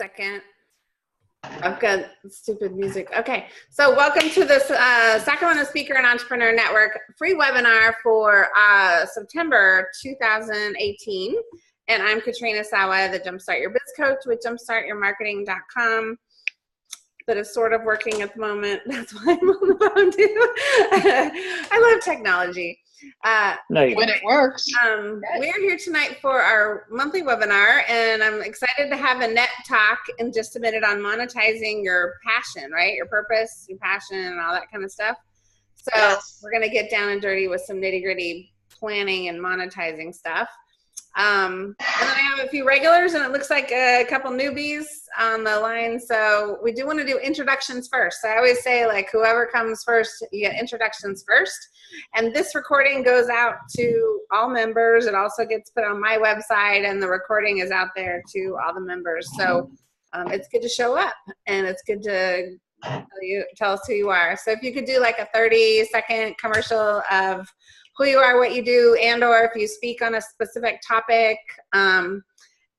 second. I've got stupid music. Okay, so welcome to this Sacramento Speaker and Entrepreneur Network free webinar for September 2018. And I'm Katrina Sawa, the Jumpstart Your Biz Coach with jumpstartyourmarketing.com. That is sort of working at the moment. That's why I'm on the phone too. I love technology. When it works. We're here tonight for our monthly webinar, and I'm excited to have Annette talk in just a minute on monetizing your passion, right? Your purpose, your passion, and all that kind of stuff. So we're going to get down and dirty with some nitty-gritty planning and monetizing stuff. And then I have a few regulars, and it looks like a couple newbies on the line. So we do want to do introductions first. So I always say, like, whoever comes first, you get introductions first. And this recording goes out to all members. It also gets put on my website, and the recording is out there to all the members. So it's good to show up, and it's good to tell us who you are. So if you could do like a 30-second commercial of who you are, what you do, and or if you speak on a specific topic.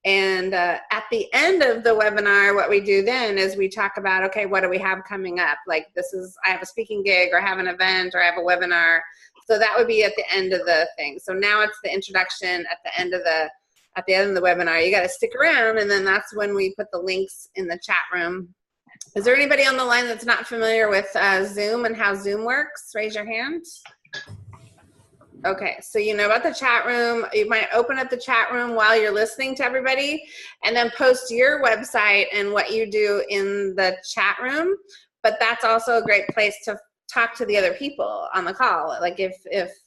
And at the end of the webinar, what we do then is we talk about, okay, what do we have coming up? Like I have a speaking gig, or I have an event, or I have a webinar. So that would be at the end of the thing. So now it's the introduction at the end of the webinar. You got to stick around, and then that's when we put the links in the chat room. Is there anybody on the line that's not familiar with Zoom and how Zoom works? Raise your hand. Okay, so you know about the chat room. You might open up the chat room while you're listening to everybody, and then post your website and what you do in the chat room. But that's also a great place to talk to the other people on the call. Like if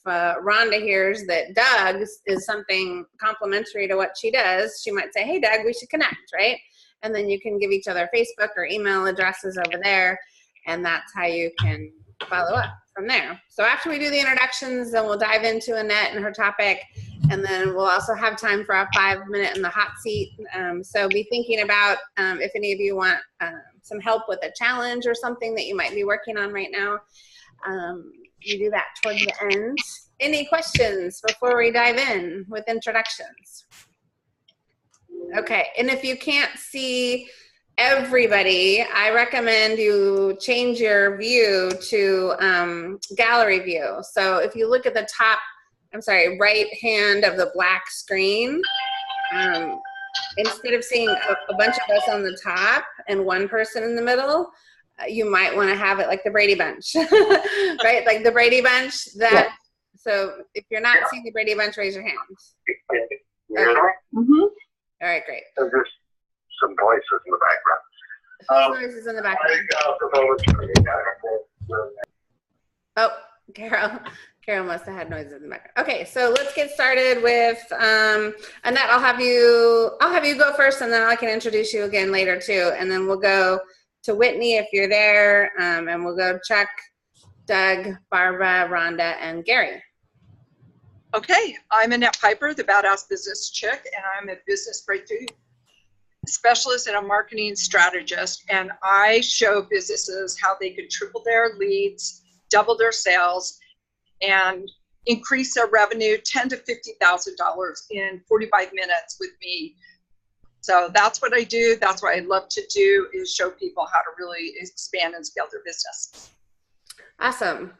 Rhonda hears that Doug is something complimentary to what she does, she might say, hey, Doug, we should connect, right? And then you can give each other Facebook or email addresses over there, and that's how you can follow up from there. So after we do the introductions, then we'll dive into Annette and her topic, and then we'll also have time for a 5-minute in the hot seat. So be thinking about if any of you want some help with a challenge or something that you might be working on right now. You do that towards the end. Any questions before we dive in with introductions? Okay, and if you can't see everybody, I recommend you change your view to gallery view. So if you look at the top, right hand of the black screen, instead of seeing a bunch of us on the top and one person in the middle, you might want to have it like the Brady Bunch, right? Like the Brady Bunch. So if you're not seeing the Brady Bunch, raise your hand. Okay. All right, great. And there's some voices in the background. Voices in the background. Oh, Carol must have had noises in the background. Okay, so let's get started with Annette. I'll have you go first, and then I can introduce you again later too. And then we'll go to Whitney if you're there, and we'll go Chuck, Doug, Barbara, Rhonda, and Gary. Okay, I'm Annette Piper, the Badass Business Chick, and I'm a business breakthrough specialist and a marketing strategist. And I show businesses how they could triple their leads, double their sales, and increase their revenue $10,000 to $50,000 in 45 minutes with me. So that's what I do. That's what I love to do, is show people how to really expand and scale their business. Awesome.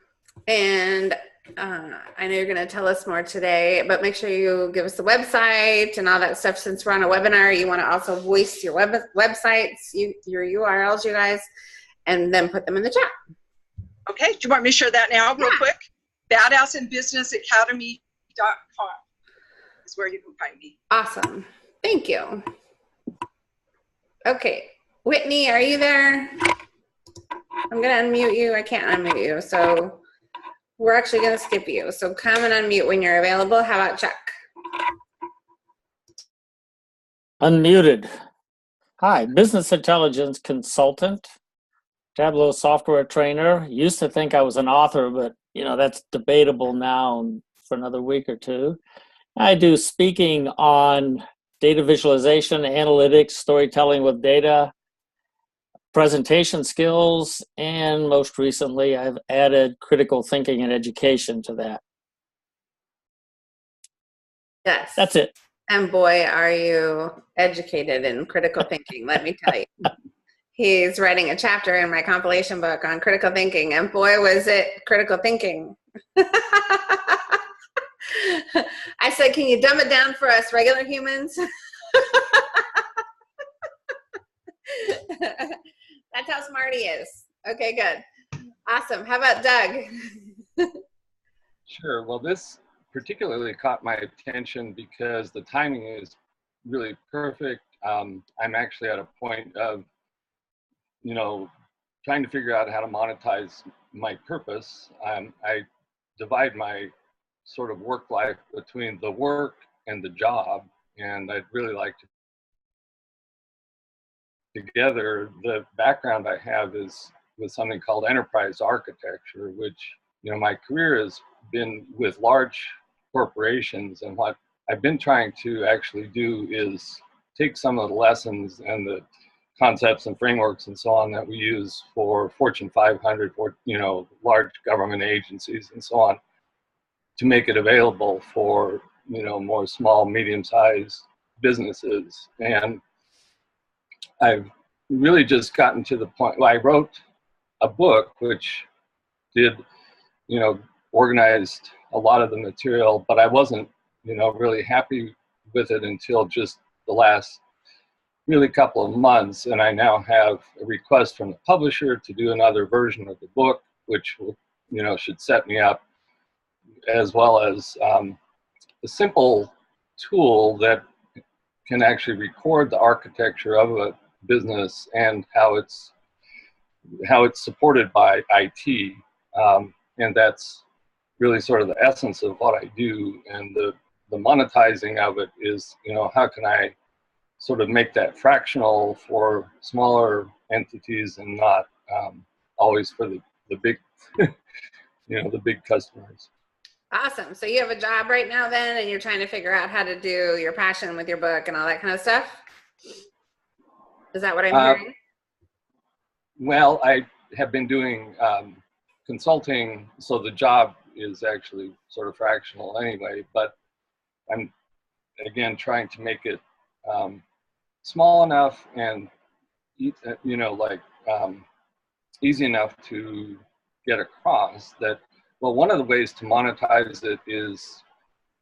And I know you're going to tell us more today, but make sure you give us the website and all that stuff. Since we're on a webinar, you want to also voice your websites, your URLs, you guys, and then put them in the chat. Okay. Do you want me to share that now real quick? BadassInBusinessAcademy.com is where you can find me. Awesome. Thank you. Okay. Whitney, are you there? I'm going to unmute you. I can't unmute you. So we're actually going to skip you. So come and unmute when you're available. How about Chuck? Unmuted. Hi, business intelligence consultant, Tableau software trainer. Used to think I was an author, but that's debatable now for another week or two. I do speaking on data visualization, analytics, storytelling with data, presentation skills, and most recently I've added critical thinking and education to that. Yes. That's it. And boy, are you educated in critical thinking, let me tell you. He's writing a chapter in my compilation book on critical thinking, and boy, was it critical thinking. I said, can you dumb it down for us regular humans? That's how smart he is. Okay, good. Awesome. How about Doug? Sure. Well, this particularly caught my attention because the timing is really perfect. I'm actually at a point of, trying to figure out how to monetize my purpose. I divide my sort of work life between the work and the job, and I'd really like to together. The background I have is with something called enterprise architecture, which, my career has been with large corporations, and what I've been trying to actually do is take some of the lessons and the concepts and frameworks and so on that we use for Fortune 500 or large government agencies and so on, to make it available for more small, medium-sized businesses. And I've really just gotten to the point. Well, I wrote a book which did organized a lot of the material, but I wasn't really happy with it until just the last really couple of months. And I now have a request from the publisher to do another version of the book, which will should set me up, as well as a simple tool that can actually record the architecture of a business and how it's supported by IT, and that's really sort of the essence of what I do. And the monetizing of it is, how can I sort of make that fractional for smaller entities and not always for the big, the big customers. Awesome. So you have a job right now then, and you're trying to figure out how to do your passion with your book and all that kind of stuff? Is that what I'm hearing? Well, I have been doing consulting, so the job is actually sort of fractional anyway, but I'm, again, trying to make it small enough and, easy enough to get across that, well, one of the ways to monetize it is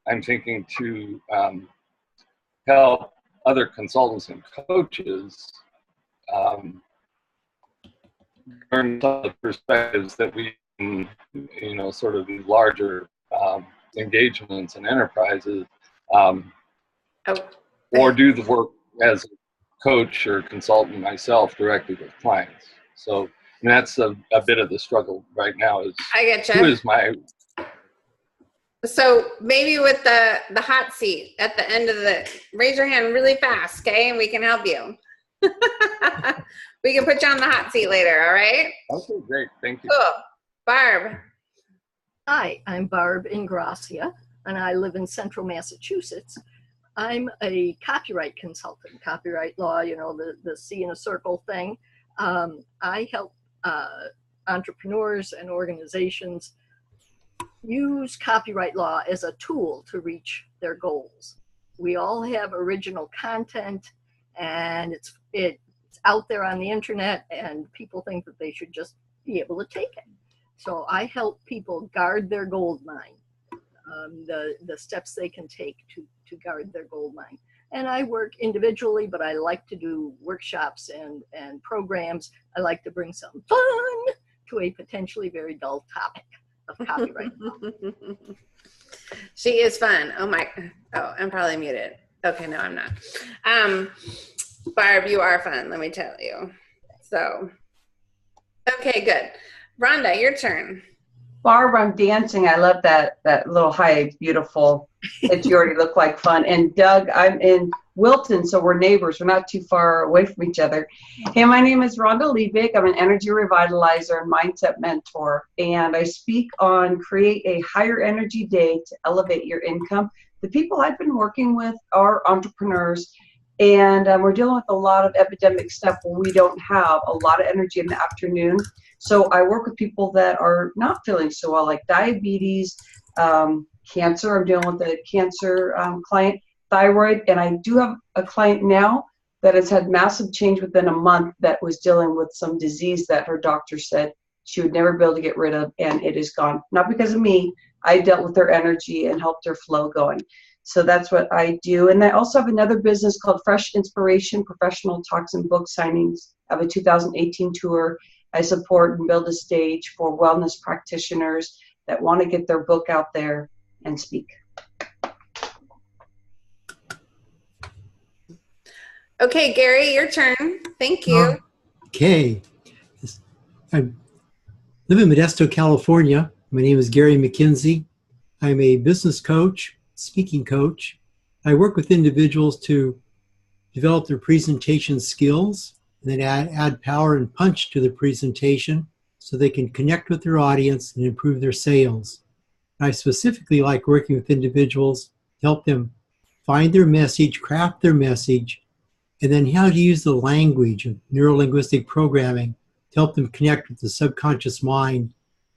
I'm thinking to help other consultants and coaches learn some of the perspectives that we, sort of these larger engagements and enterprises, or do the work as a coach or consultant myself directly with clients. So that's a bit of the struggle right now. Is I get you. Who is my? So maybe with the hot seat at the end of raise your hand really fast, okay, and we can help you. We can put you on the hot seat later, all right? Okay, great. Thank you. Cool. Barb. Hi, I'm Barb Ingracia, and I live in central Massachusetts. I'm a copyright consultant, copyright law, the C in a circle thing. I help entrepreneurs and organizations use copyright law as a tool to reach their goals. We all have original content, and it's out there on the internet, and people think that they should just be able to take it. So I help people guard their gold mine, the steps they can take to guard their gold mine. And I work individually, but I like to do workshops and programs. I like to bring some fun to a potentially very dull topic of copyright law. She is fun. Oh, I'm probably muted. Okay, no, I'm not. Barb, you are fun, let me tell you. So, okay, good. Rhonda, your turn. Barb, I'm dancing. I love that little high, beautiful, that you already look like fun. And Doug, I'm in Wilton, so we're neighbors. We're not too far away from each other. Hey, my name is Rhonda Liebig. I'm an energy revitalizer and mindset mentor. And I speak on create a higher energy day to elevate your income. The people I've been working with are entrepreneurs. And we're dealing with a lot of epidemic stuff where we don't have a lot of energy in the afternoon. So I work with people that are not feeling so well, like diabetes, cancer. I'm dealing with a cancer client, thyroid, and I do have a client now that has had massive change within a month that was dealing with some disease that her doctor said she would never be able to get rid of, and it is gone. Not because of me. I dealt with her energy and helped her flow going. So that's what I do. And I also have another business called Fresh Inspiration, professional talks and book signings. I have a 2018 tour. I support and build a stage for wellness practitioners that want to get their book out there and speak. Okay, Gary, your turn. Thank you. Okay. I live in Modesto, California. My name is Gary McKenzie. I'm a business coach, speaking coach. I work with individuals to develop their presentation skills and then add power and punch to the presentation so they can connect with their audience and improve their sales. I specifically like working with individuals to help them find their message, craft their message, and then how to use the language of neuro-linguistic programming to help them connect with the subconscious mind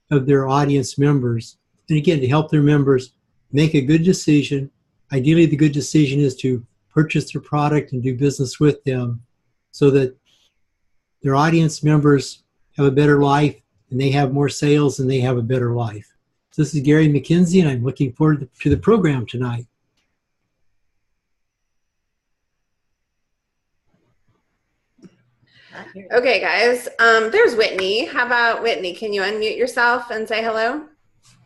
of their audience members. And again, to help their members make a good decision. Ideally, the good decision is to purchase their product and do business with them so that their audience members have a better life and they have more sales and they have a better life. So this is Gary McKenzie, and I'm looking forward to the program tonight. Okay, guys. There's Whitney. How about Whitney? Can you unmute yourself and say hello?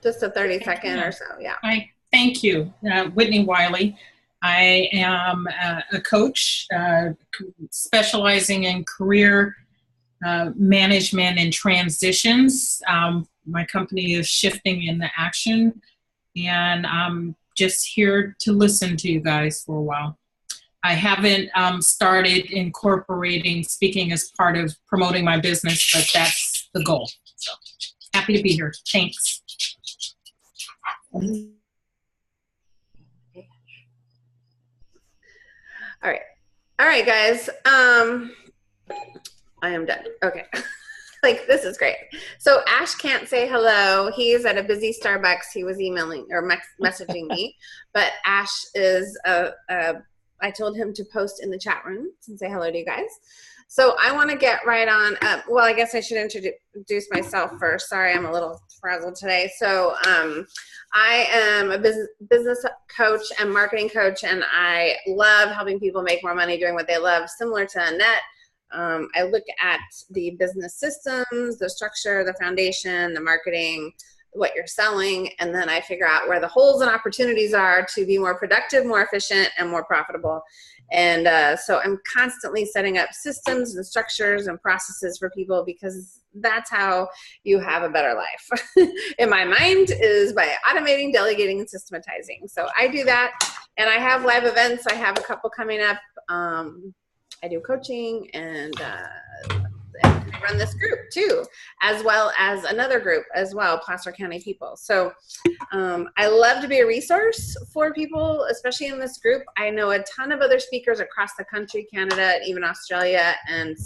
Just a 30-second or so. Yeah. Hi. Thank you. Whitney Wiley. I am a coach specializing in career management and transitions. My company is Shifting into Action, and I'm just here to listen to you guys for a while. I haven't started incorporating speaking as part of promoting my business, but that's the goal. So happy to be here. Thanks. All right. All right, guys. I am done. Okay. Like, this is great. So Ash can't say hello. He's at a busy Starbucks. He was emailing or messaging me, but Ash is I told him to post in the chat room and say hello to you guys. So I want to get right on. Well, I guess I should introduce myself first. Sorry, I'm a little frazzled today. So I am a business coach and marketing coach, and I love helping people make more money doing what they love, similar to Annette. I look at the business systems, the structure, the foundation, the marketing, what you're selling, and then I figure out where the holes and opportunities are to be more productive, more efficient, and more profitable. And so I'm constantly setting up systems and structures and processes for people, because that's how you have a better life. In my mind, is by automating, delegating, and systematizing. So I do that, and I have live events. I have a couple coming up. I do coaching, and I run this group too, as well as another group as well, Placer County People. So I love to be a resource for people, especially in this group. I know a ton of other speakers across the country, Canada, even Australia, and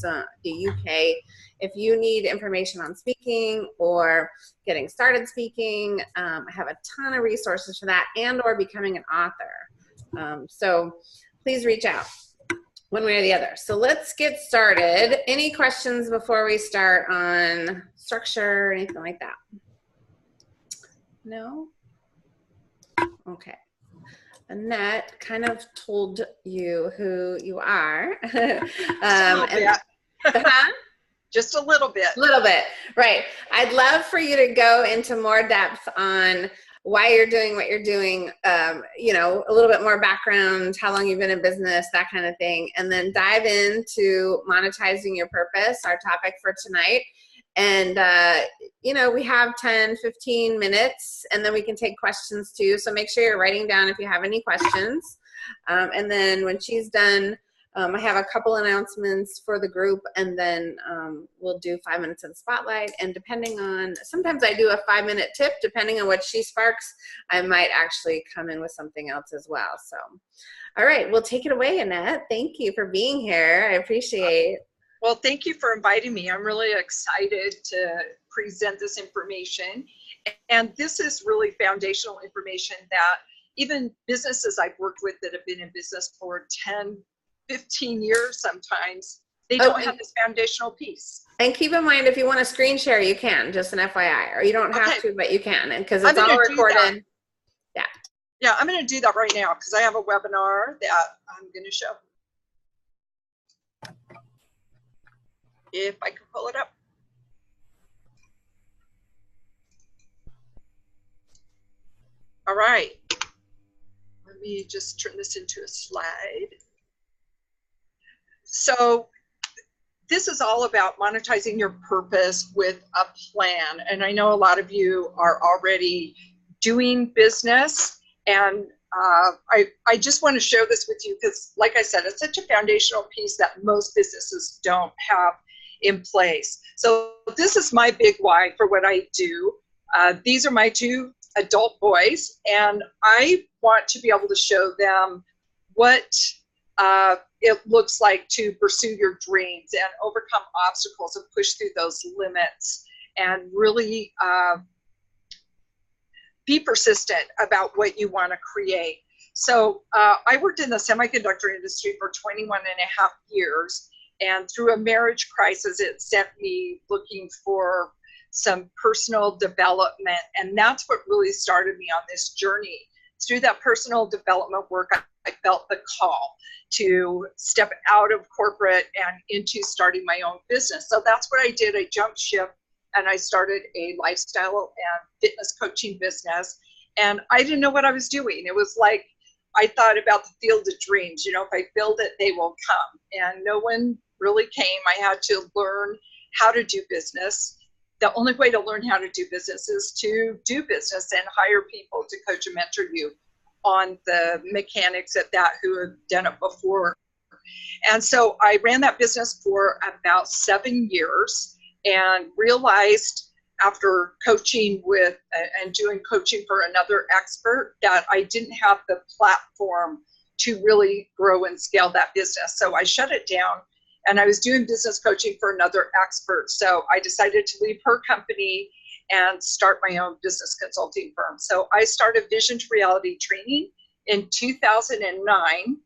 the UK. If you need information on speaking or getting started speaking, I have a ton of resources for that, and or becoming an author. So please reach out one way or the other. So let's get started. Any questions before we start on structure or anything like that? No? Okay. Annette kind of told you who you are. Just a little bit. A little bit, right. I'd love for you to go into more depth on why you're doing what you're doing, you know, a little bit more background, how long you've been in business, that kind of thing, and then dive into monetizing your purpose, our topic for tonight. And, you know, we have 10, 15 minutes, and then we can take questions too. So make sure you're writing down if you have any questions. And then when she's done, I have a couple announcements for the group, and then we'll do 5 minutes in the spotlight. And depending on, sometimes I do a 5-minute tip, depending on what she sparks, I might actually come in with something else as well. So, all right, well, take it away, Annette. Thank you for being here. I appreciate it. Well, thank you for inviting me. I'm really excited to present this information. And this is really foundational information that even businesses I've worked with that have been in business for 10, 15 years sometimes, they don't have this foundational piece. And keep in mind, if you want to screen share, you can, just an FYI, or you don't have to, but you can, and because it's all recorded. Yeah. Yeah, I'm going to do that right now because I have a webinar that I'm going to show. If I can pull it up. All right. Let me just turn this into a slide. So this is all about monetizing your purpose with a plan. And I know a lot of you are already doing business. And I just want to share this with you because, like I said, it's such a foundational piece that most businesses don't have in place. So this is my big why for what I do. These are my two adult boys, and I want to be able to show them what it looks like to pursue your dreams and overcome obstacles and push through those limits and really be persistent about what you want to create. So I worked in the semiconductor industry for 21 and a half years, and through a marriage crisis, it sent me looking for some personal development, and that's what really started me on this journey. Through that personal development work, I felt the call to step out of corporate and into starting my own business. So that's what I did. I jumped ship and I started a lifestyle and fitness coaching business. And I didn't know what I was doing. It was like I thought about the field of dreams. You know, if I build it, they will come. And no one really came. I had to learn how to do business. The only way to learn how to do business is to do business and hire people to coach and mentor you on the mechanics at that who have done it before. And so I ran that business for about 7 years and realized after coaching with and doing coaching for another expert that I didn't have the platform to really grow and scale that business. So I shut it down. And I was doing business coaching for another expert. So I decided to leave her company and start my own business consulting firm. So I started Vision to Reality training in 2009.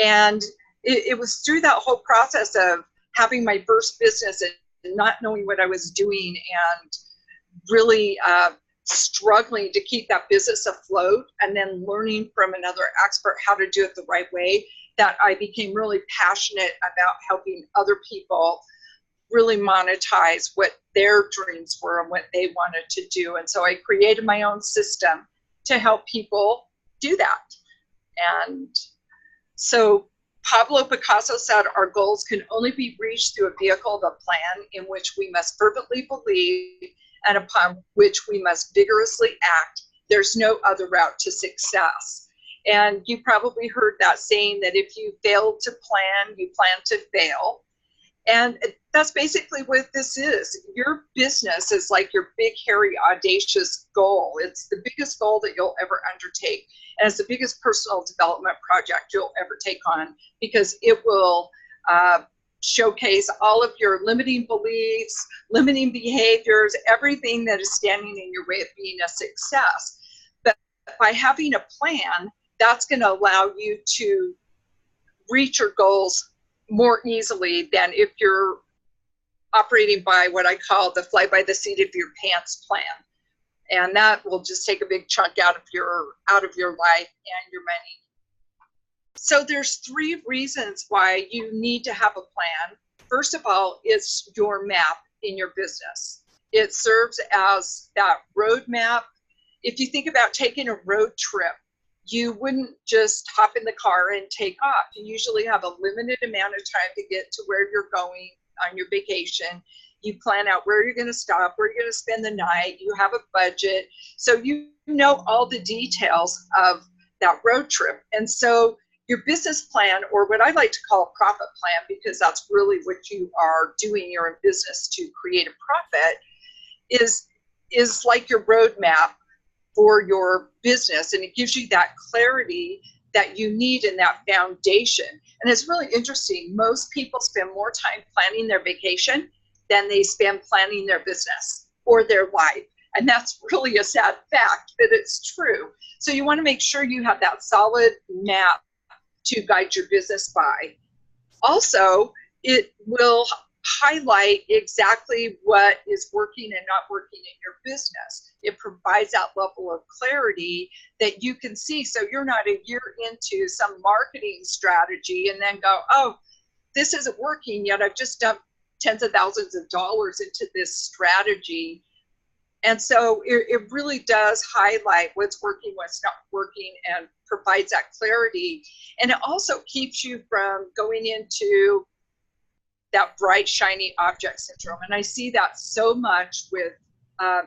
And it was through that whole process of having my first business and not knowing what I was doing and really struggling to keep that business afloat and then learning from another expert how to do it the right way, that I became really passionate about helping other people really monetize what their dreams were and what they wanted to do. And so I created my own system to help people do that. And so Pablo Picasso said, our goals can only be reached through a vehicle of a plan in which we must fervently believe and upon which we must vigorously act. There's no other route to success. And you probably heard that saying that if you fail to plan, you plan to fail. And that's basically what this is. Your business is like your big, hairy, audacious goal. It's the biggest goal that you'll ever undertake. And it's the biggest personal development project you'll ever take on because it will showcase all of your limiting beliefs, limiting behaviors, everything that is standing in your way of being a success. But by having a plan, that's going to allow you to reach your goals more easily than if you're operating by what I call the fly by the seat of your pants plan. And that will just take a big chunk out of your life and your money. So there's 3 reasons why you need to have a plan. First of all, it's your map in your business. It serves as that roadmap. If you think about taking a road trip, you wouldn't just hop in the car and take off. You usually have a limited amount of time to get to where you're going on your vacation. You plan out where you're going to stop, where you're going to spend the night. You have a budget. So you know all the details of that road trip. And so your business plan, or what I like to call a profit plan, because that's really what you are doing, you're in business to create a profit, is like your roadmap for your business, and it gives you that clarity that you need in that foundation. And it's really interesting. Most people spend more time planning their vacation than they spend planning their business or their life. And that's really a sad fact, but it's true. So you want to make sure you have that solid map to guide your business by. Also, it will highlight exactly what is working and not working in your business. It provides that level of clarity that you can see, so you're not a year into some marketing strategy and then go, oh, this isn't working yet. I've just dumped tens of thousands of dollars into this strategy. And so it really does highlight what's working, what's not working, and provides that clarity. And it also keeps you from going into that bright, shiny object syndrome. And I see that so much with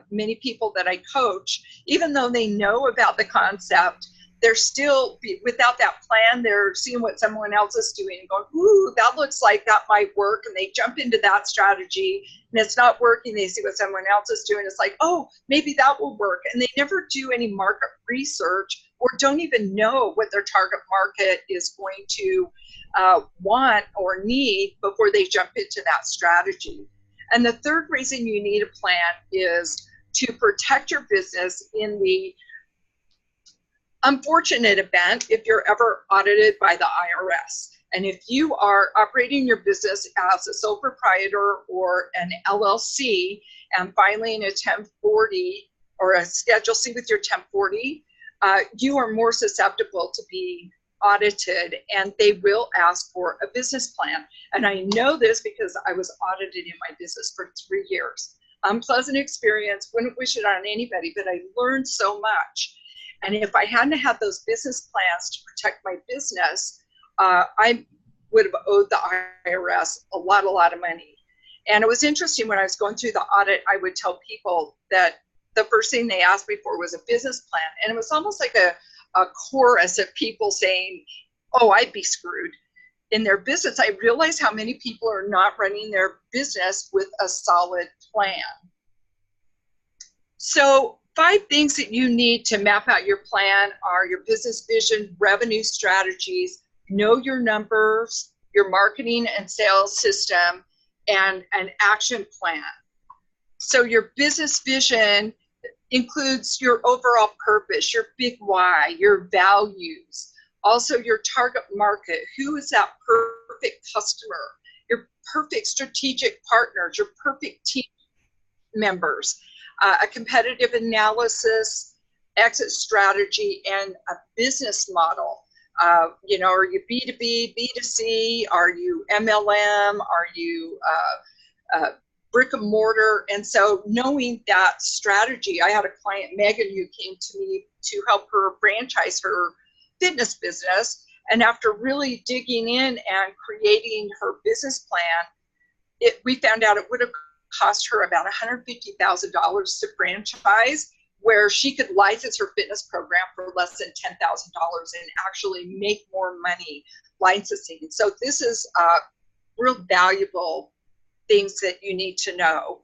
many people that I coach. Even though they know about the concept, they're still, without that plan, they're seeing what someone else is doing and going, ooh, that looks like that might work. And they jump into that strategy and it's not working. They see what someone else is doing. It's like, oh, maybe that will work. And they never do any market research or don't even know what their target market is going to want or need before they jump into that strategy. And the third reason you need a plan is to protect your business in the unfortunate event if you're ever audited by the IRS. And if you are operating your business as a sole proprietor or an LLC and filing a 1040 or a Schedule C with your 1040, you are more susceptible to be audited, and they will ask for a business plan. And I know this because I was audited in my business for 3 years. Unpleasant experience, wouldn't wish it on anybody, but I learned so much. And if I hadn't had those business plans to protect my business, I would have owed the IRS a lot of money. And it was interesting when I was going through the audit, I would tell people that the first thing they asked me for was a business plan. And it was almost like a chorus of people saying, oh, I'd be screwed in their business. I realized how many people are not running their business with a solid plan. So 5 things that you need to map out your plan are your business vision, revenue strategies, know your numbers, your marketing and sales system, and an action plan. So your business vision includes your overall purpose, your big why, your values, also your target market. Who is that perfect customer? Your perfect strategic partners, your perfect team members. A competitive analysis, exit strategy, and a business model. Are you B2B, B2C? Are you MLM? Are you brick and mortar? And so knowing that strategy, I had a client, Megan, who came to me to help her franchise her fitness business. And after really digging in and creating her business plan, we found out it would have cost her about $150,000 to franchise, where she could license her fitness program for less than $10,000 and actually make more money licensing. So this is real valuable things that you need to know.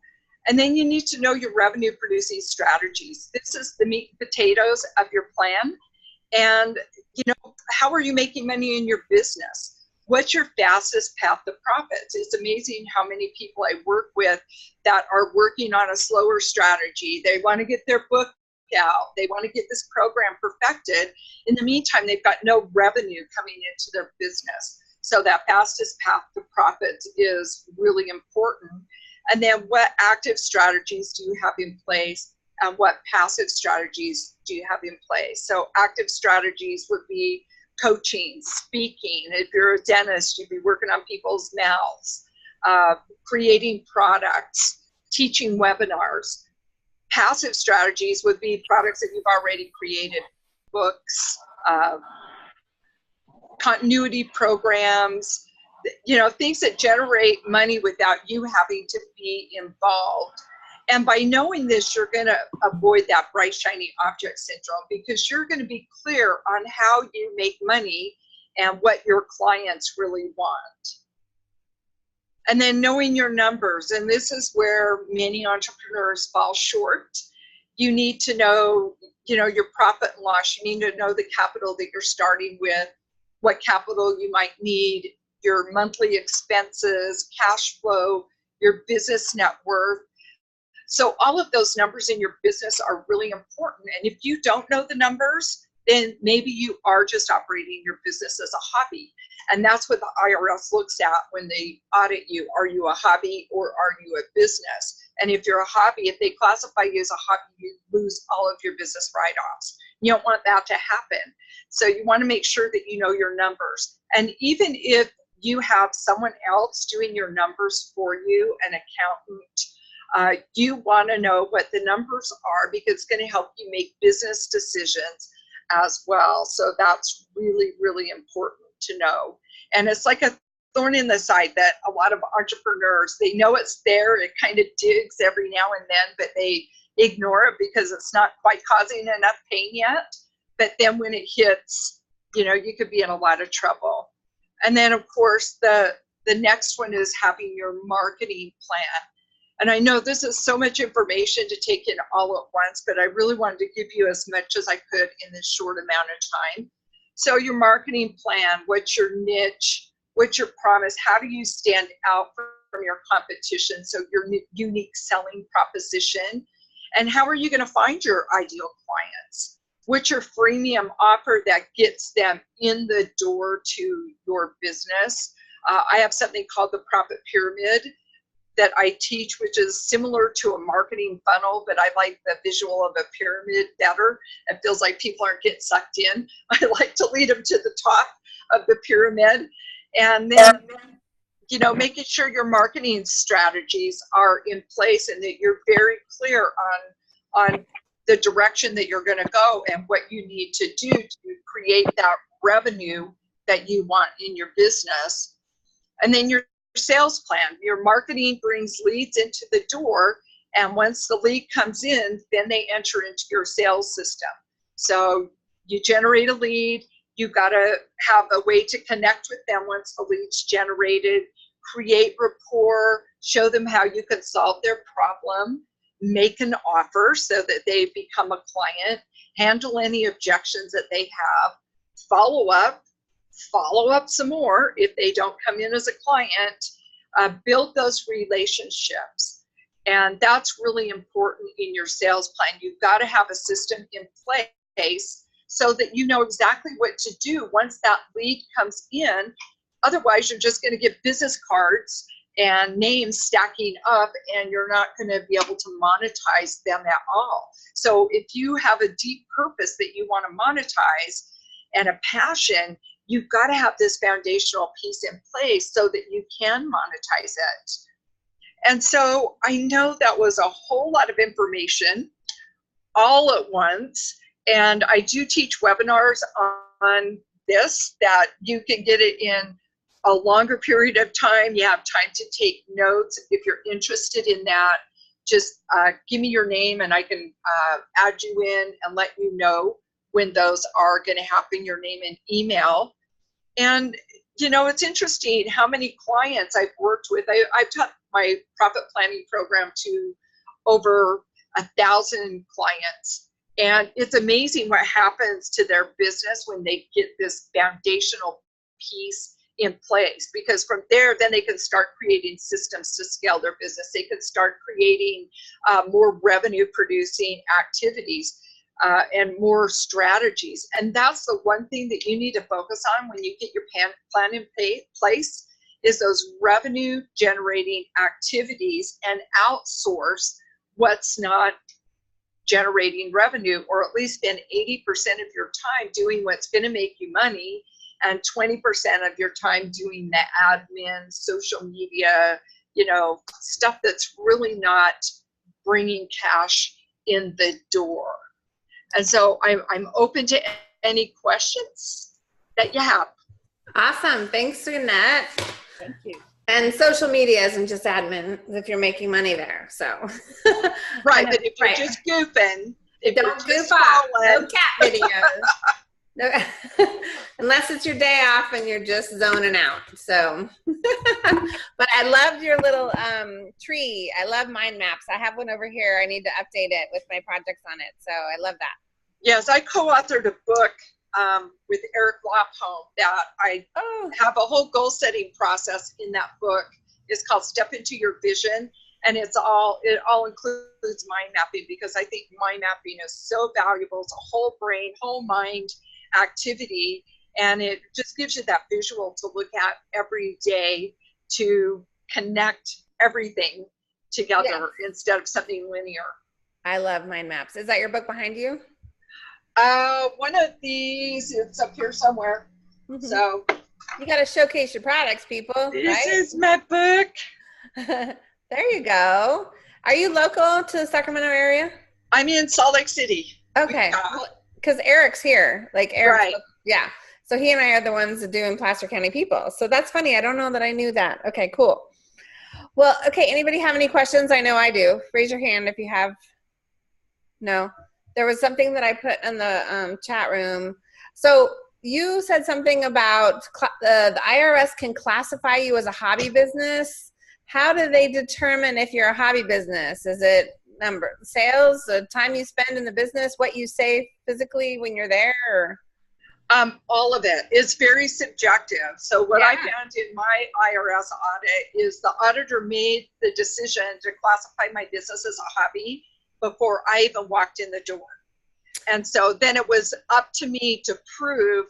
And then you need to know your revenue producing strategies. This is the meat and potatoes of your plan. And how are you making money in your business? What's your fastest path to profits? It's amazing how many people I work with that are working on a slower strategy. They want to get their book out. They want to get this program perfected. In the meantime, they've got no revenue coming into their business. So that fastest path to profits is really important. And then what active strategies do you have in place, and what passive strategies do you have in place? So active strategies would be coaching, speaking. If you're a dentist, you'd be working on people's mouths, creating products, teaching webinars. Passive strategies would be products that you've already created, books, continuity programs, things that generate money without you having to be involved. And by knowing this, you're going to avoid that bright, shiny object syndrome, because you're going to be clear on how you make money and what your clients really want. And then knowing your numbers. And this is where many entrepreneurs fall short. You need to know, your profit and loss. You need to know the capital that you're starting with, what capital you might need, your monthly expenses, cash flow, your business net worth. So all of those numbers in your business are really important. And if you don't know the numbers, then maybe you are just operating your business as a hobby. And that's what the IRS looks at when they audit you. Are you a hobby or are you a business? And if you're a hobby, if they classify you as a hobby, you lose all of your business write-offs. You don't want that to happen. So you want to make sure that you know your numbers. And even if you have someone else doing your numbers for you, an accountant, you want to know what the numbers are, because it's going to help you make business decisions as well. So that's really, really important to know. And it's like a thorn in the side that a lot of entrepreneurs, they know it's there, it kind of digs every now and then, but they ignore it because it's not quite causing enough pain yet. But then when it hits, you know, you could be in a lot of trouble. And then of course the next one is having your marketing plan. And I know this is so much information to take in all at once, but I really wanted to give you as much as I could in this short amount of time. So your marketing plan, what's your niche, what's your promise, how do you stand out from your competition, so your unique selling proposition, and how are you going to find your ideal clients? What's your freemium offer that gets them in the door to your business? I have something called the Profit Pyramid that I teach, which is similar to a marketing funnel, but I like the visual of a pyramid better. It feels like people aren't getting sucked in. I like to lead them to the top of the pyramid. And then, you know, making sure your marketing strategies are in place and that you're very clear on the direction that you're going to go and what you need to do to create that revenue that you want in your business. And then your sales plan. Your marketing brings leads into the door, and once the lead comes in, then they enter into your sales system. So you generate a lead, you've got to have a way to connect with them once the lead's generated, create rapport, show them how you can solve their problem, make an offer so that they become a client, handle any objections that they have, follow up some more if they don't come in as a client, build those relationships. And that's really important in your sales plan. You've got to have a system in place so that you know exactly what to do once that lead comes in. Otherwise, you're just going to get business cards and names stacking up, and you're not going to be able to monetize them at all. So if you have a deep purpose that you want to monetize and a passion, you've got to have this foundational piece in place so that you can monetize it. And so I know that was a whole lot of information all at once. And I do teach webinars on this, that you can get it in a longer period of time. You have time to take notes. If you're interested in that, just give me your name and I can add you in and let you know when those are going to happen, your name and email. And, you know, it's interesting how many clients I've worked with. I've taught my profit planning program to over 1,000 clients. And it's amazing what happens to their business when they get this foundational piece in place, because from there, then they can start creating systems to scale their business. They can start creating more revenue producing activities. And more strategies. And that's the one thing that you need to focus on when you get your plan in place, is those revenue generating activities, and outsource what's not generating revenue, or at least spend 80% of your time doing what's going to make you money and 20% of your time doing the admin, social media, you know, stuff that's really not bringing cash in the door. And so I'm open to any questions that you have. Awesome. Thanks, Annette. Thank you. And social media isn't just admin if you're making money there. So right, but if you're just goofing, if don't goof off. No cat videos. No, unless it's your day off and you're just zoning out. So, but I loved your little tree. I love mind maps. I have one over here. I need to update it with my projects on it. So I love that. Yes, I co-authored a book with Eric Lopholm that I have a whole goal setting process in that book. It's called Step Into Your Vision. And it all includes mind mapping, because I think mind mapping is so valuable. It's a whole brain, whole mind activity, and it just gives you that visual to look at every day to connect everything together instead of something linear. I love mind maps. Is that your book behind you? One of these, it's up here somewhere. Mm-hmm. So you got to showcase your products, people. This is my book. There you go. Are you local to the Sacramento area? I'm in Salt Lake City. Okay. Because Eric's here. Like Eric's, right. Yeah. So he and I are the ones doing Placer County people. So that's funny. I don't know that I knew that. Okay, cool. Well, okay. Anybody have any questions? I know I do. Raise your hand if you have. No. There was something that I put in the chat room. So you said something about the IRS can classify you as a hobby business. How do they determine if you're a hobby business? Is it sales, the time you spend in the business, what you say physically when you're there? Or? All of it is very subjective. So what I found in my IRS audit is the auditor made the decision to classify my business as a hobby before I even walked in the door. And so then it was up to me to prove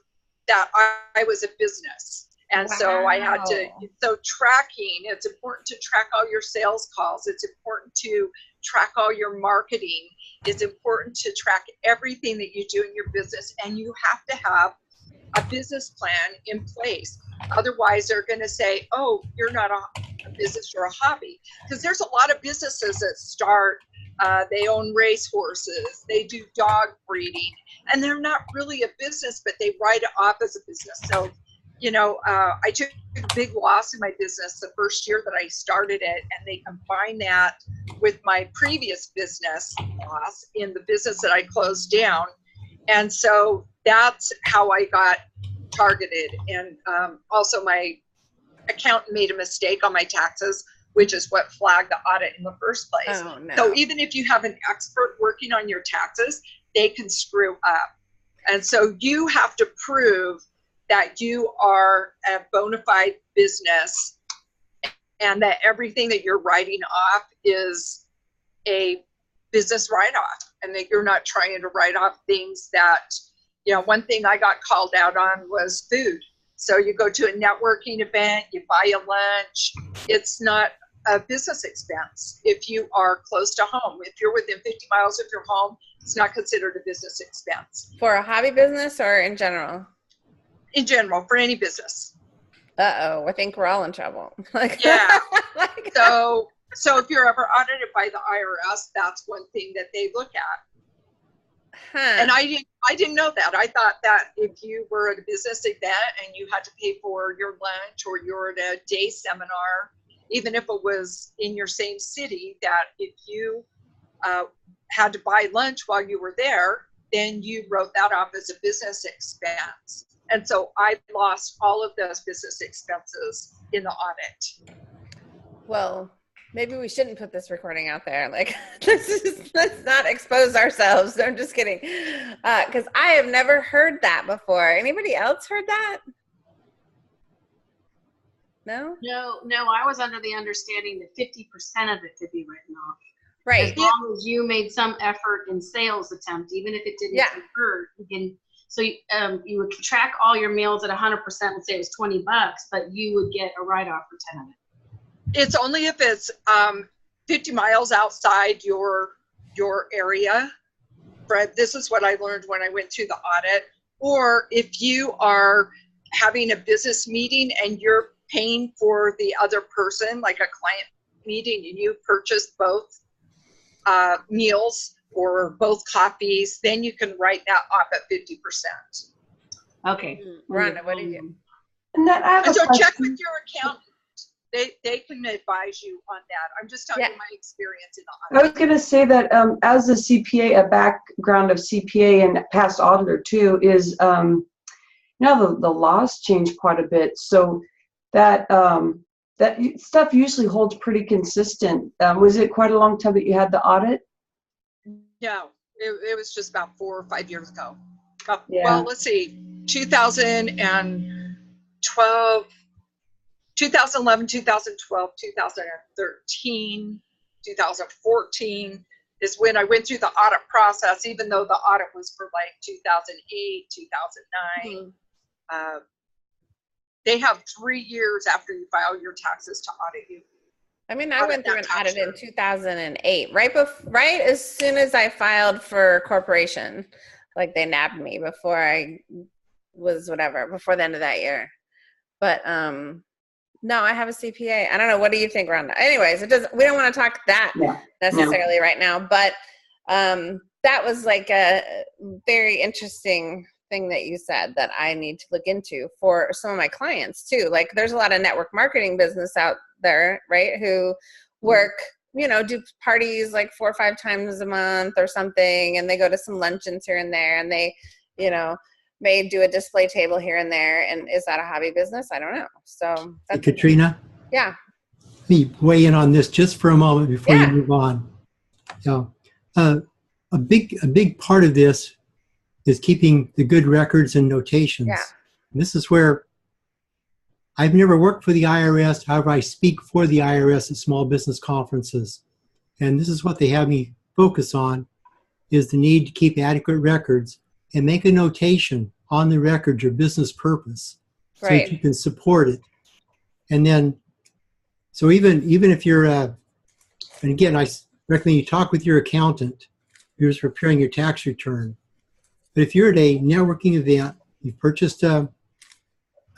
that I was a business. And so I had to, so tracking, it's important to track all your sales calls. It's important to track all your marketing. It's important to track everything that you do in your business. And you have to have a business plan in place. Otherwise, they're going to say, oh, you're not a business, you're a hobby. Because there's a lot of businesses that start, they own racehorses, they do dog breeding, and they're not really a business, but they write it off as a business. So, you know, I took a big loss in my business the first year that I started it, and they combined that with my previous business loss in the business that I closed down. And so that's how I got targeted. And also my accountant made a mistake on my taxes, which is what flagged the audit in the first place. Oh, no. So even if you have an expert working on your taxes, they can screw up. And so you have to prove that you are a bona fide business and that everything that you're writing off is a business write-off, and that you're not trying to write off things that, you know, one thing I got called out on was food. So you go to a networking event, you buy a lunch, it's not a business expense. If you are close to home, if you're within 50 miles of your home, it's not considered a business expense. For a hobby business or in general? In general, for any business. Uh-oh, I think we're all in trouble. Yeah. So if you're ever audited by the IRS, that's one thing that they look at. Huh. And I didn't know that. I thought that if you were at a business event and you had to pay for your lunch, or you're at a day seminar, even if it was in your same city, that if you had to buy lunch while you were there, then you wrote that off as a business expense. And so I lost all of those business expenses in the audit. Well, maybe we shouldn't put this recording out there. Like, let's not expose ourselves. I'm just kidding. Because I have never heard that before. Anybody else heard that? No? No, I was under the understanding that 50% of it could be written off. Right. As long as you made some effort in sales attempt, even if it didn't convert, you can. So you would track all your meals at 100%, and say it was $20, but you would get a write-off for 10 of it. It's only if it's 50 miles outside your area. Fred, this is what I learned when I went through the audit. Or if you are having a business meeting and you're paying for the other person, like a client meeting, and you purchase both meals or both coffees, then you can write that off at 50%. Okay. Rhonda, what do you do? And so check with your accountant. They can advise you on that. I'm just telling you my experience in the audit. I was going to say that as a CPA, a background of CPA and past auditor too, is now the laws change quite a bit. So that that stuff usually holds pretty consistent. Was it quite a long time that you had the audit? No, it was just about 4 or 5 years ago. Well, let's see, 2012, 2011, 2012, 2013. 2014 is when I went through the audit process, even though the audit was for like 2008, 2009. They have 3 years after you file your taxes to audit you. I mean, I went through an audit in 2008, right as soon as I filed for corporation. Like they nabbed me before I was before the end of that year. But no, I have a CPA. I don't know. What do you think, Rhonda? Anyways, we don't want to talk that necessarily right now, but that was like a very interesting thing that you said that I need to look into for some of my clients too. Like there's a lot of network marketing business out there, right? Who work, do parties like 4 or 5 times a month or something. And they go to some luncheons here and there, and they, may do a display table here and there. And is that a hobby business? I don't know. So that's Katrina? Yeah. Let me weigh in on this just for a moment before you move on. A big part of this is keeping the good records and notations. Yeah. And this is where I've never worked for the IRS. However, I speak for the IRS at small business conferences. And this is what they have me focus on, is the need to keep adequate records and make a notation on the record your business purpose so that you can support it. And then, so even if you're, and again, I recommend you talk with your accountant who's preparing your tax return. But if you're at a networking event, you've purchased a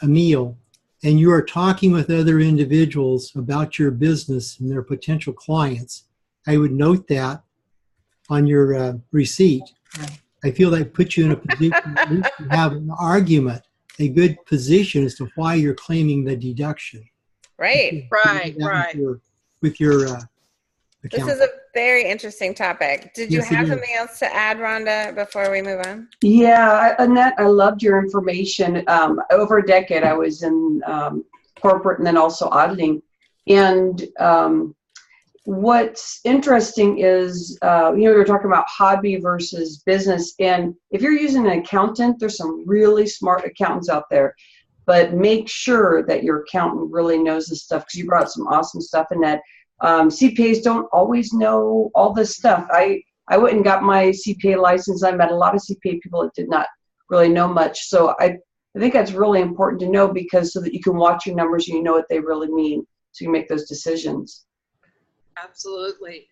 meal, and you are talking with other individuals about your business and their potential clients, I would note that on your receipt. I feel that puts you in a position at least to have an argument, a good position as to why you're claiming the deduction. Right. With your this is a very interesting topic. Did you have something else to add, Rhonda, before we move on? Yeah, Annette, I loved your information. Over a decade, I was in corporate and then also auditing. And what's interesting is, we were talking about hobby versus business. And if you're using an accountant, there's some really smart accountants out there. But make sure that your accountant really knows this stuff, because you brought some awesome stuff in that. CPAs don't always know all this stuff. I went and got my CPA license. I met a lot of CPA people that did not really know much. So I think that's really important to know, because so that you can watch your numbers and you know what they really mean, so you make those decisions. Absolutely.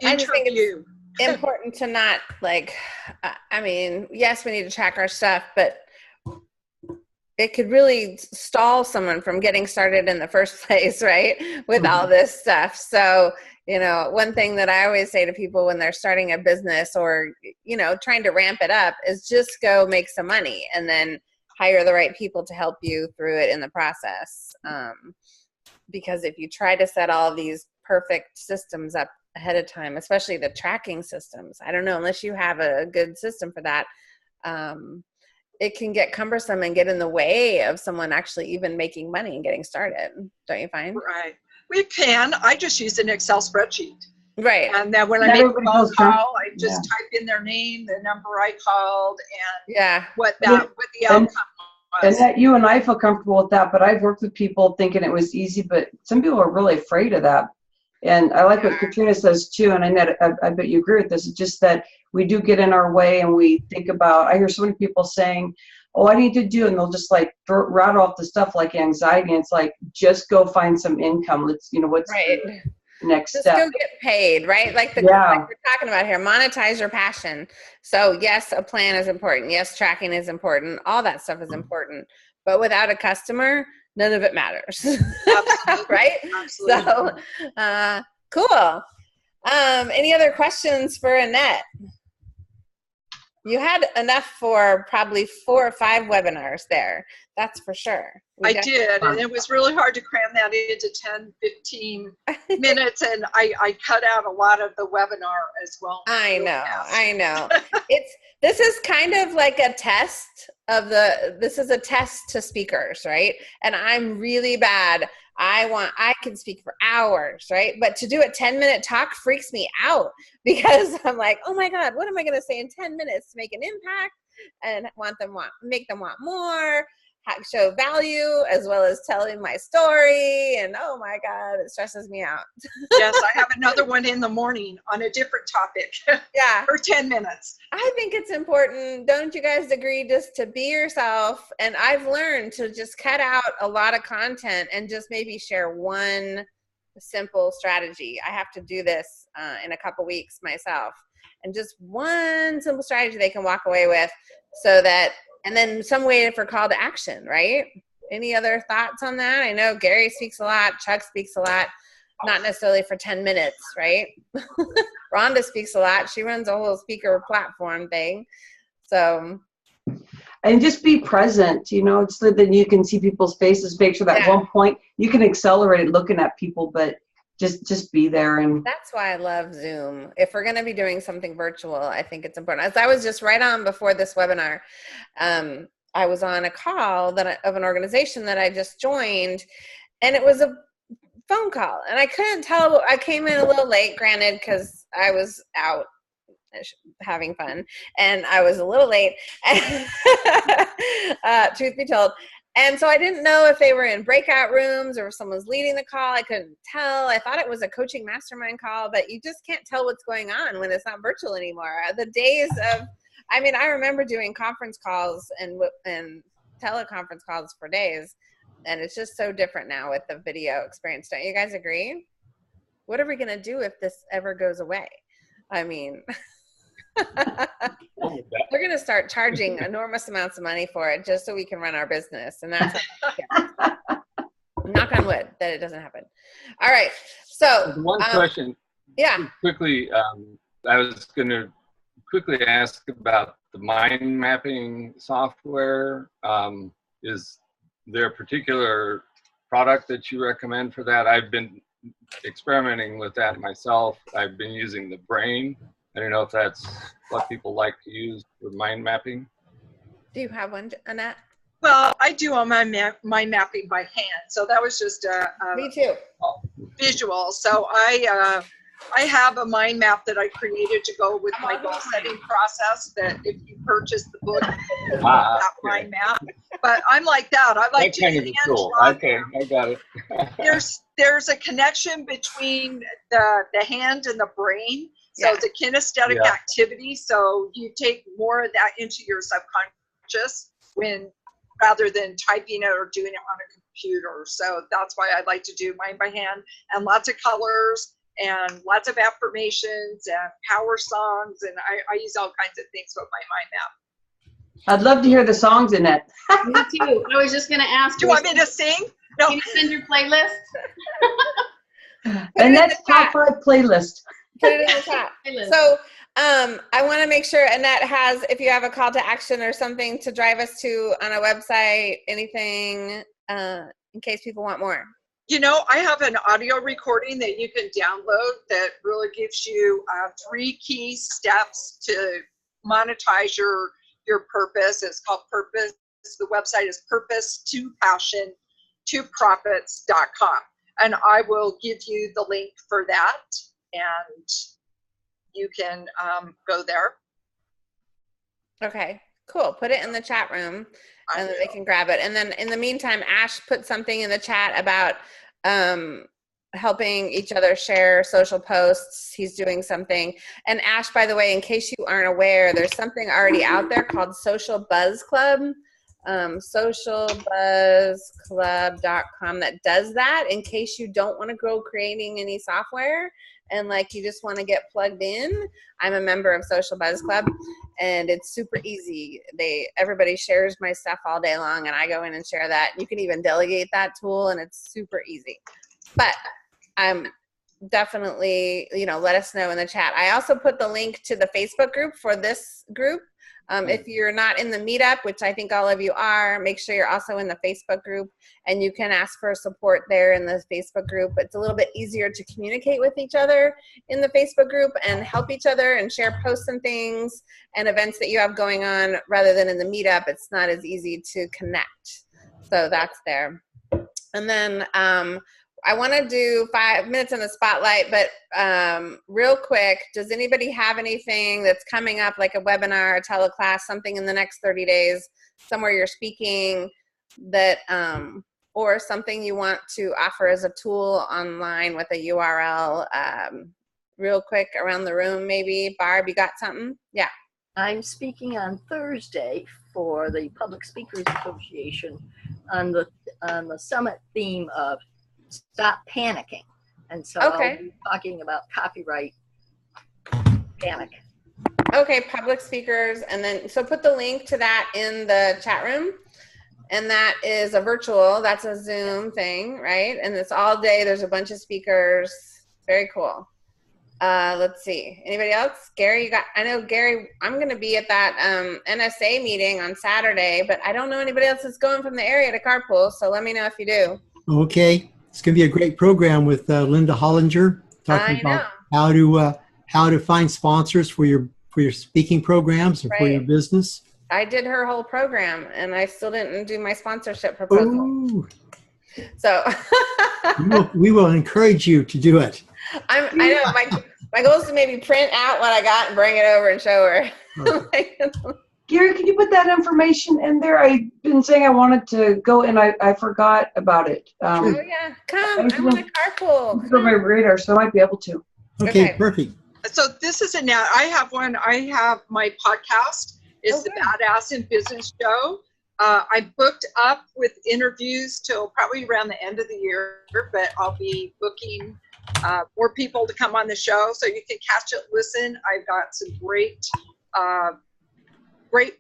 I just think it's important to not yes, we need to track our stuff, but it could really stall someone from getting started in the first place, right? With all this stuff. So, one thing that I always say to people when they're starting a business or, trying to ramp it up is just go make some money and then hire the right people to help you through it in the process. Because if you try to set all of these perfect systems up ahead of time, especially the tracking systems, I don't know, unless you have a good system for that, it can get cumbersome and get in the way of someone actually even making money and getting started. Don't you find? Right. We can. I just use an Excel spreadsheet. Right. And then when I make a phone call, I just type in their name, the number I called, and what the outcome was. And that you and I feel comfortable with that, but I've worked with people thinking it was easy, but some people are really afraid of that. And I like what Katrina says too, and I bet you agree with this. It's just that we do get in our way, and we think about, I hear so many people saying, oh, I need to do, and they'll just like rattle off the stuff like anxiety. And it's like, just go find some income. Let's, what's the next step? Just go get paid, right? Like like we're talking about here, monetize your passion. So yes, a plan is important. Yes, tracking is important. All that stuff is important. But without a customer, none of it matters. Right? Absolutely. So, cool. Any other questions for Annette? You had enough for probably 4 or 5 webinars there. That's for sure. I did, and it was really hard to cram that into 10, 15 minutes, and I cut out a lot of the webinar as well. I know. This is kind of like a test this is a test to speakers, right? And I'm really bad. I can speak for hours, right? But to do a 10-minute talk freaks me out, because I'm like, oh my God, what am I going to say in 10 minutes to make an impact and make them want more? show value as well as telling my story. And oh my God, it stresses me out. Yes, I have another one in the morning on a different topic. Yeah. For 10 minutes. I think it's important. Don't you guys agree just to be yourself? And I've learned to just cut out a lot of content and just maybe share one simple strategy. I have to do this in a couple weeks myself. And just one simple strategy they can walk away with, so that, and then some way for call to action, right? Any other thoughts on that? I know Gary speaks a lot, Chuck speaks a lot, not necessarily for 10 minutes, right? Rhonda speaks a lot. She runs a whole speaker platform thing. So. And just be present, you know, so that you can see people's faces, make sure that one point you can accelerate looking at people, but just be there. And that's why I love Zoom. If we're going to be doing something virtual, I think it's important. As I was just right on before this webinar, I was on a call of an organization that I just joined, and it was a phone call, and I couldn't tell. I came in a little late, granted, because I was out having fun, and I was a little late, truth be told. And so I didn't know if they were in breakout rooms or if someone was leading the call. I couldn't tell. I thought it was a coaching mastermind call, but you just can't tell what's going on when it's not virtual anymore. The days of, I mean, I remember doing conference calls and teleconference calls for days, and it's just so different now with the video experience. Don't you guys agree? What are we going to do if this ever goes away? I mean, we're going to start charging enormous amounts of money for it just so we can run our business. And that's knock on wood that it doesn't happen. All right. So one question. Yeah. Quickly, I was going to quickly ask about the mind mapping software. Is there a particular product that you recommend for that? I've been experimenting with that myself. I've been using the Brain. I don't know if that's what people like to use for mind mapping. Do you have one, Annette? Well, I do all my mind mapping by hand, so that was just a me too. Visual. So I have a mind map that I created to go with my goal setting process. That if you purchase the book, that mind map. But I'm like that. I like to hand cool. Okay, I got it. there's a connection between the hand and the brain. So it's a kinesthetic activity. So you take more of that into your subconscious rather than typing it or doing it on a computer. So that's why I like to do mine by hand, and lots of colors and lots of affirmations and power songs. And I use all kinds of things with my mind map. I'd love to hear the songs, Annette. Me too. I was just going to ask. Do you want me to sing? No. Can you send your playlist? Annette's top 5 playlist. Put it in the chat. So I want to make sure Annette has, if you have a call to action or something to drive us to on a website, anything in case people want more. You know, I have an audio recording that you can download that really gives you 3 key steps to monetize your purpose. It's called Purpose. The website is purpose2passion2profits.com. And I will give you the link for that, and you can go there. Okay, cool. Put it in the chat room, and then they can grab it. And then in the meantime, Ash put something in the chat about helping each other share social posts. He's doing something. And Ash, by the way, in case you aren't aware, there's something already out there called Social Buzz Club. socialbuzzclub.com that does that in case you don't want to go creating any software and like you just want to get plugged in. I'm a member of Social Buzz Club, and it's super easy. Everybody shares my stuff all day long, and I go in and share that. You can even delegate that tool, and it's super easy. But I'm definitely, let us know in the chat. I also put the link to the Facebook group for this group. If you're not in the meetup, which I think all of you are, make sure you're also in the Facebook group, and you can ask for support there in the Facebook group. It's a little bit easier to communicate with each other in the Facebook group and help each other and share posts and things and events that you have going on, rather than in the meetup. It's not as easy to connect. So that's there. And then I want to do 5 minutes in the spotlight, but real quick, does anybody have anything that's coming up, like a webinar, a teleclass, something in the next 30 days, somewhere you're speaking, that, or something you want to offer as a tool online with a URL, real quick around the room, maybe. Barb, you got something? Yeah. I'm speaking on Thursday for the Public Speakers Association on the summit theme of Stop Panicking. And so Okay. I'll be talking about copyright panic. Okay, public speakers, and then, so put the link to that in the chat room. And that is a virtual, that's a Zoom thing, right? And it's all day, there's a bunch of speakers. Very cool. Let's see, anybody else? Gary, I know Gary, I'm gonna be at that NSA meeting on Saturday, but I don't know anybody else that's going from the area to carpool, so let me know if you do. Okay, it's going to be a great program with Linda Hollinger talking about how to find sponsors for your speaking programs and for your business. I did her whole program, and I still didn't do my sponsorship proposal. Ooh. So we will encourage you to do it. I know my goal is to maybe print out what I got and bring it over and show her. Okay. Gary, can you put that information in there? I've been saying I wanted to go and I forgot about it. Oh yeah, come! I'm on a carpool. For my radar, so I might be able to. Okay, perfect. So this is now. I have one. I have my podcast. It's the Badass in Business Show. I booked up with interviews till probably around the end of the year, but I'll be booking more people to come on the show, so you can catch it, listen. I've got some great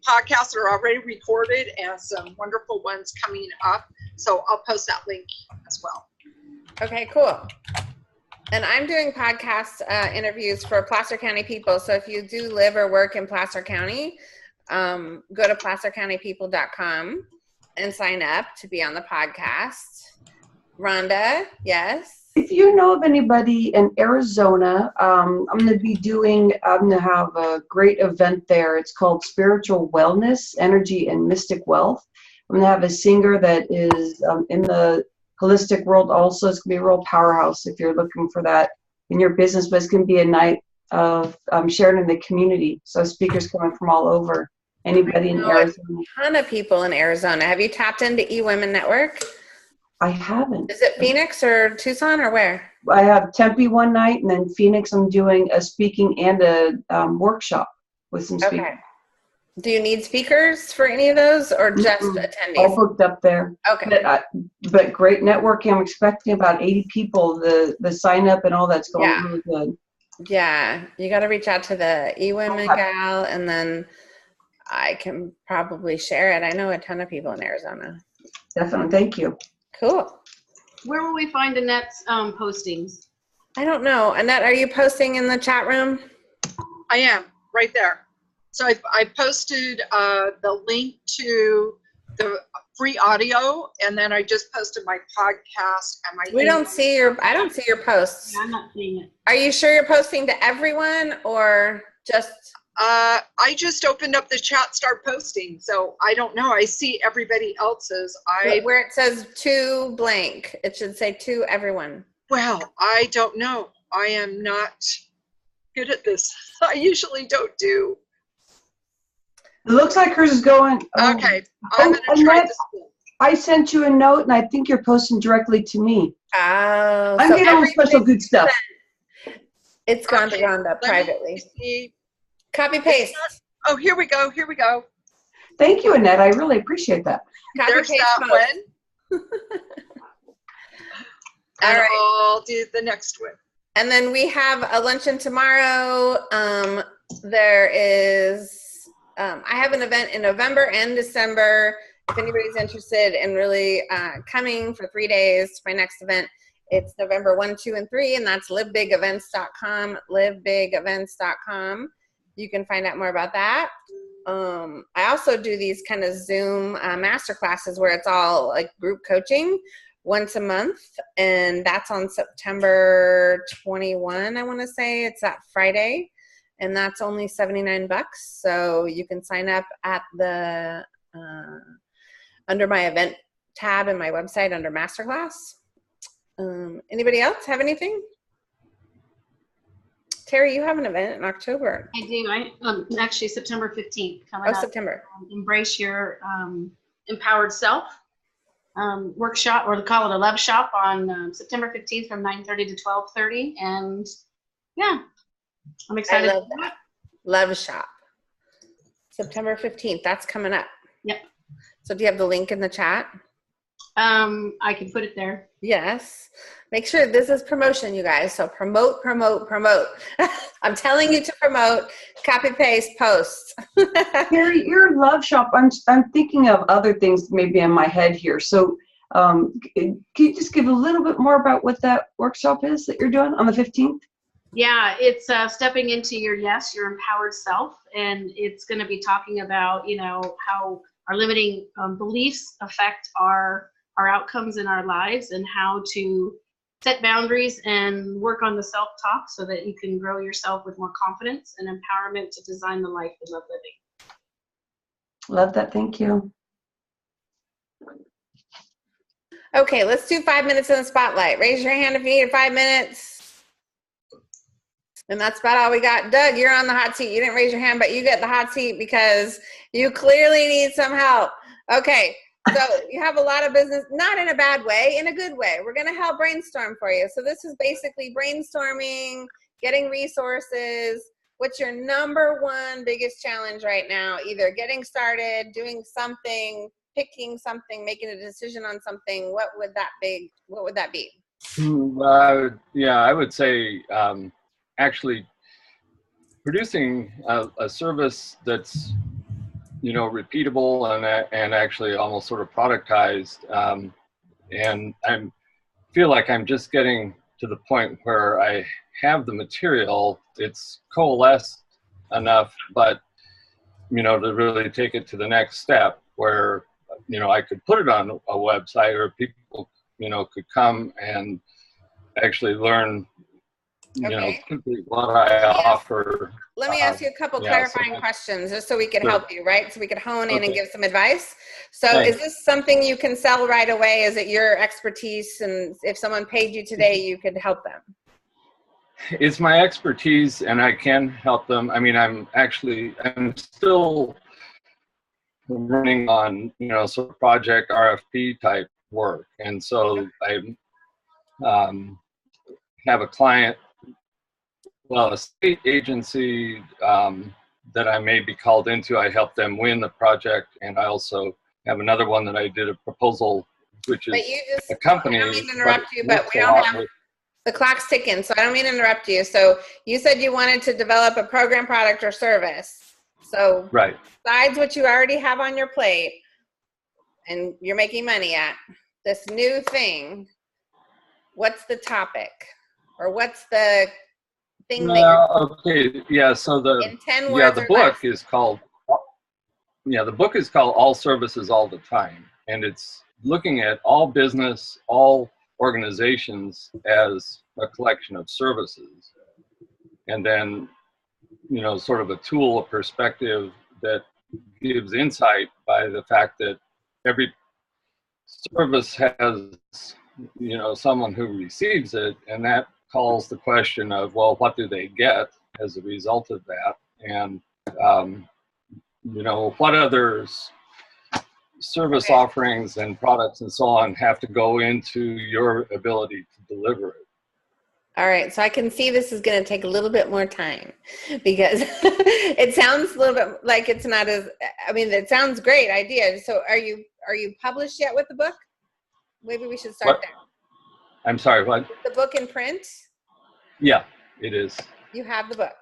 podcasts that are already recorded and some wonderful ones coming up. So I'll post that link as well. Okay, cool. And I'm doing podcast interviews for Placer County people. So if you do live or work in Placer County, go to placercountypeople.com and sign up to be on the podcast. Rhonda, yes? If you know of anybody in Arizona, I'm going to have a great event there. It's called Spiritual Wellness, Energy, and Mystic Wealth. I'm going to have a singer that is in the holistic world also. It's going to be a real powerhouse if you're looking for that in your business, but it's going to be a night of sharing in the community. So speakers coming from all over. Anybody in Arizona? A ton of people in Arizona. Have you tapped into eWomen Network? I haven't. Is it Phoenix or Tucson or where? I have Tempe one night, and then Phoenix I'm doing a speaking and a workshop with some speakers. Okay. Do you need speakers for any of those or just attendees? All booked up there. Okay. But great networking. I'm expecting about 80 people. The sign up and all that's going really good. Yeah. You got to reach out to the eWomen gal, and then I can probably share it. I know a ton of people in Arizona. Definitely. Thank you. Cool. Where will we find Annette's postings? I don't know. Annette, are you posting in the chat room? I am, right there. So I posted the link to the free audio, and then I just posted my podcast and my I don't see your posts. Yeah, I'm not seeing it. Are you sure you're posting to everyone or just? I just opened up the chat, start posting, so I don't know. I see everybody else's. Where it says to blank, it should say to everyone. Well, I don't know. I am not good at this. I usually don't do. It looks like hers is going. Okay, I'm going to try this. I sent you a note, and I think you're posting directly to me. Oh, I'm getting all special good stuff. It's gone to Rhonda privately. Copy paste. Oh, here we go. Here we go. Thank you, Annette. I really appreciate that. Copy There's paste that one. All right. I'll do the next one. And then we have a luncheon tomorrow. There is, I have an event in November and December. If anybody's interested in really coming for 3 days to my next event, it's November 1, 2, and 3, and that's livebigevents.com, livebigevents.com. You can find out more about that. I also do these kind of Zoom master classes where it's all like group coaching once a month, and that's on September 21, I want to say. It's that Friday, and that's only $79. So you can sign up at the under my event tab in my website under masterclass. Anybody else have anything? Terry, you have an event in October. I do. Actually September 15th. Oh, September. Embrace your empowered self. workshop, or call it a love shop, on September 15th from 9:30 to 12:30. And yeah, I'm I excited. love that. Love shop. September 15th. That's coming up. Yep. So do you have the link in the chat? I can put it there. Yes. Make sure this is promotion, you guys. So promote, promote, promote. I'm telling you to promote. Copy, paste, post. Gary, your love shop, I'm thinking of other things maybe in my head here. So can you just give a little bit more about what that workshop is that you're doing on the 15th? Yeah, it's stepping into your empowered self, and it's going to be talking about, how our limiting beliefs affect our outcomes in our lives, and how to set boundaries and work on the self-talk so that you can grow yourself with more confidence and empowerment to design the life you love living. Love that. Thank you. Okay, let's do 5 minutes in the spotlight. Raise your hand if you need 5 minutes. And that's about all we got. Doug, you're on the hot seat. You didn't raise your hand, but you get the hot seat because you clearly need some help. Okay, so you have a lot of business, not in a bad way, in a good way. We're going to help brainstorm for you. So this is basically brainstorming, getting resources. What's your number one biggest challenge right now? Either getting started, doing something, picking something, making a decision on something. What would that be? I would say actually producing a service that's repeatable and actually almost sort of productized, and I feel like I'm just getting to the point where I have the material. It's coalesced enough, but to really take it to the next step where I could put it on a website, or people could come and actually learn what I offer. Let me ask you a couple clarifying questions just so we can help you, right? So we could hone in and give some advice. So is this something you can sell right away? Is it your expertise? And if someone paid you today, you could help them? It's my expertise and I can help them. I mean, I'm still running on, sort of project RFP type work. And so I have a client, a state agency that I may be called into. I help them win the project, and I also have another one that I did a proposal, which is a company. I don't mean to interrupt you, but we don't have the clock's ticking, so I don't mean to interrupt you. So you said you wanted to develop a program, product, or service. So besides what you already have on your plate and you're making money at, this new thing, what's the topic, or what's the thing that so the 10 words the book is called the book is called All Services All the Time, and it's looking at all business, all organizations as a collection of services, and then sort of a tool, a perspective that gives insight by the fact that every service has someone who receives it, and that calls the question of, well, what do they get as a result of that? And, what others service offerings and products and so on have to go into your ability to deliver it. All right, so I can see this is going to take a little bit more time because it sounds a little bit like it's not as, it sounds great idea. So are you published yet with the book? Maybe we should start there. I'm sorry, what? The book in print? Yeah, it is. You have the book.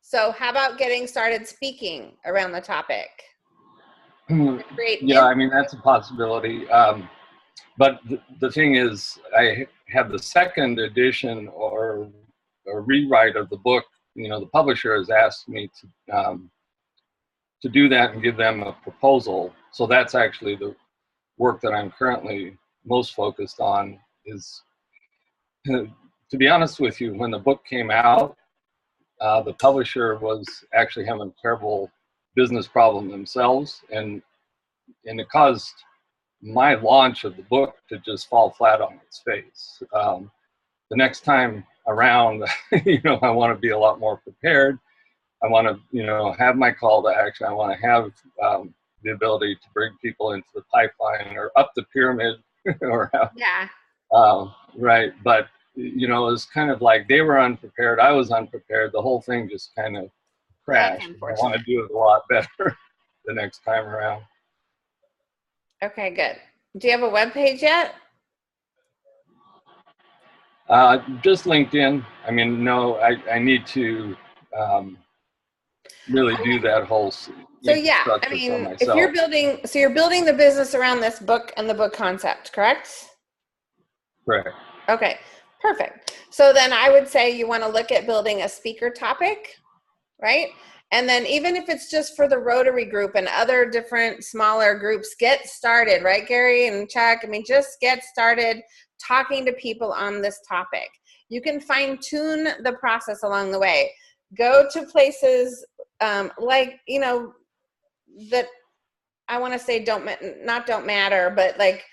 So how about getting started speaking around the topic? That's a possibility. But the thing is, I have the second edition or rewrite of the book. The publisher has asked me to do that and give them a proposal. So that's actually the work that I'm currently most focused on. Is, to be honest with you, when the book came out, the publisher was actually having a terrible business problem themselves, and it caused my launch of the book to just fall flat on its face. The next time around, I want to be a lot more prepared. I want to, have my call to action. I want to have the ability to bring people into the pipeline or up the pyramid or how, Yeah. right. But, you know, it was kind of like they were unprepared. I was unprepared. The whole thing just kind of crashed. I want to do it a lot better the next time around. Okay, good. Do you have a web page yet? Just LinkedIn. I mean, no, I need to really do that whole So yeah, I mean, if you're building, so you're building the business around this book and the book concept, correct? Correct. Okay, perfect. So then I would say you want to look at building a speaker topic, right? And then even if it's just for the Rotary group and other different smaller groups, get started, right, Gary and Chuck? I mean, just get started talking to people on this topic. You can fine tune the process along the way. Go to places like, you know, that I want to say don't matter, but like,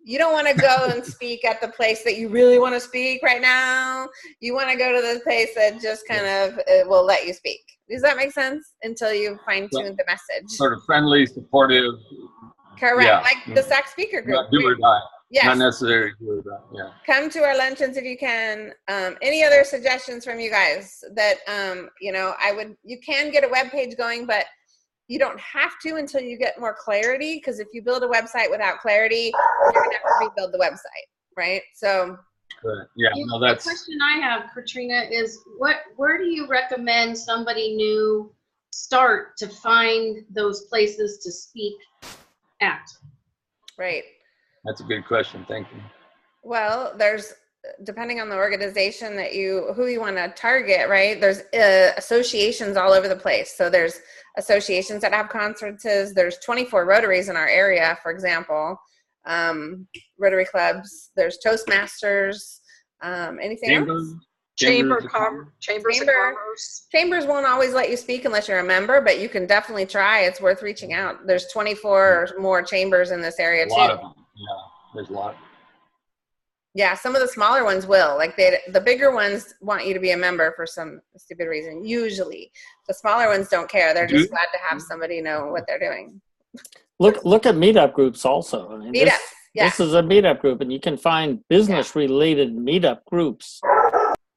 you don't want to go and speak at the place that you really want to speak right now. You want to go to the place that just kind of will let you speak. Does that make sense? Until you fine tune the message. Sort of friendly, supportive. Correct. Yeah. Like the SAC speaker group. Not do or die. Yes. Not necessarily do or die. Yeah. Come to our luncheons if you can. Any other suggestions from you guys that, you know, you can get a web page going, but you don't have to until you get more clarity, because if you build a website without clarity, you're going to have to rebuild the website, right? So, good. Yeah, no, that's the question I have, Katrina, is where do you recommend somebody new start to find those places to speak at? Right. That's a good question. Thank you. Well, there's, depending on the organization that who you want to target, right? There's associations all over the place. So there's associations that have conferences. There's 24 Rotaries in our area, for example. Rotary clubs. There's Toastmasters. Anything else? Chambers of Commerce. Chambers won't always let you speak unless you're a member, but you can definitely try. It's worth reaching out. There's 24 or more chambers in this area too. A lot of them. Yeah, there's a lot. Yeah, some of the smaller ones will. Like the bigger ones want you to be a member for some stupid reason. Usually, the smaller ones don't care. They're just glad to have somebody know what they're doing. Look at meetup groups also. I mean, this is a meetup group, and you can find business-related meetup groups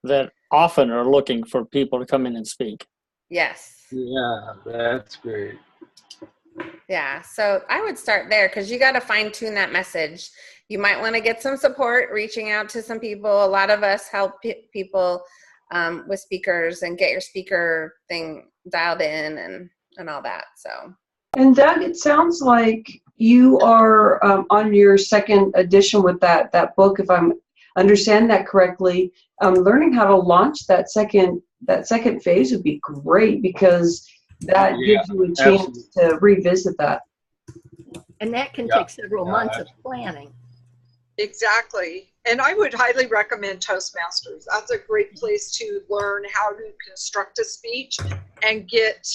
that often are looking for people to come in and speak. Yes. Yeah, that's great. Yeah, so I would start there because you got to fine tune that message. You might want to get some support, reaching out to some people. A lot of us help people with speakers and get your speaker thing dialed in and all that. So. And Doug, it sounds like you are on your second edition with that book, if I'm understand that correctly. Learning how to launch that second phase would be great, because that gives you a chance to revisit that. And that can take several months of planning. Exactly. And I would highly recommend Toastmasters. That's a great place to learn how to construct a speech and get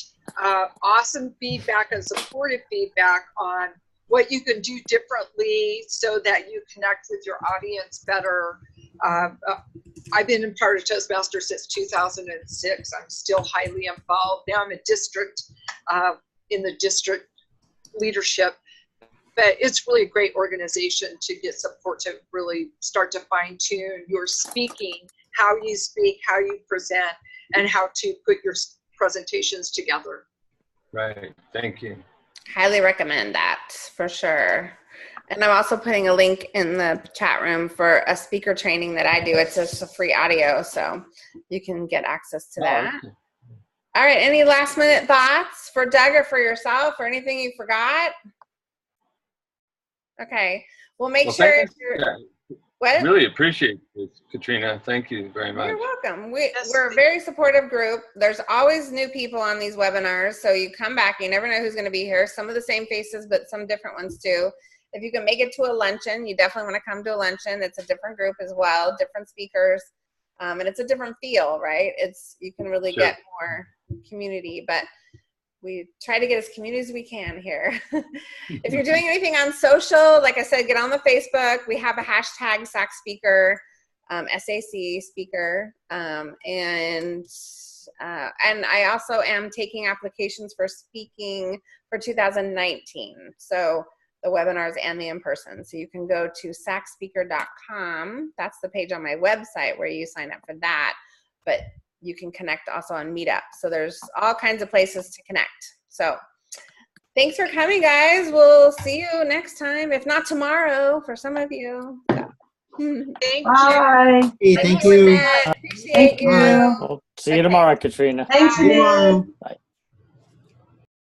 awesome feedback and supportive feedback on what you can do differently so that you connect with your audience better. I've been in part of Toastmasters since 2006. I'm still highly involved. Now I'm a district, in the district leadership. But it's really a great organization to get support to really start to fine tune your speaking, how you speak, how you present, and how to put your presentations together. Right. Thank you. Highly recommend that for sure. And I'm also putting a link in the chat room for a speaker training that I do. It's just a free audio, so you can get access to that. Okay. All right. Any last minute thoughts for Doug or for yourself, or anything you forgot? Okay. Well, make sure if you're. What? Really appreciate it, Katrina. Thank you very much. You're welcome. We're a very supportive group. There's always new people on these webinars, so you come back. You never know who's going to be here. Some of the same faces, but some different ones too. If you can make it to a luncheon, you definitely want to come to a luncheon. It's a different group as well, different speakers, and it's a different feel, right? You can really get more community, but we try to get as community as we can here. If you're doing anything on social, like I said, get on the Facebook. We have a hashtag SAC Speaker. SAC speaker, and I also am taking applications for speaking for 2019. So the webinars and the in-person. So you can go to sacspeaker.com. That's the page on my website where you sign up for that. But you can connect also on Meetup. So there's all kinds of places to connect. So thanks for coming, guys. We'll see you next time, if not tomorrow for some of you. Thank Bye. Hey, thank you. Appreciate Thank you. you. We'll see you tomorrow, Katrina. Thanks, See you Nick. tomorrow. Bye.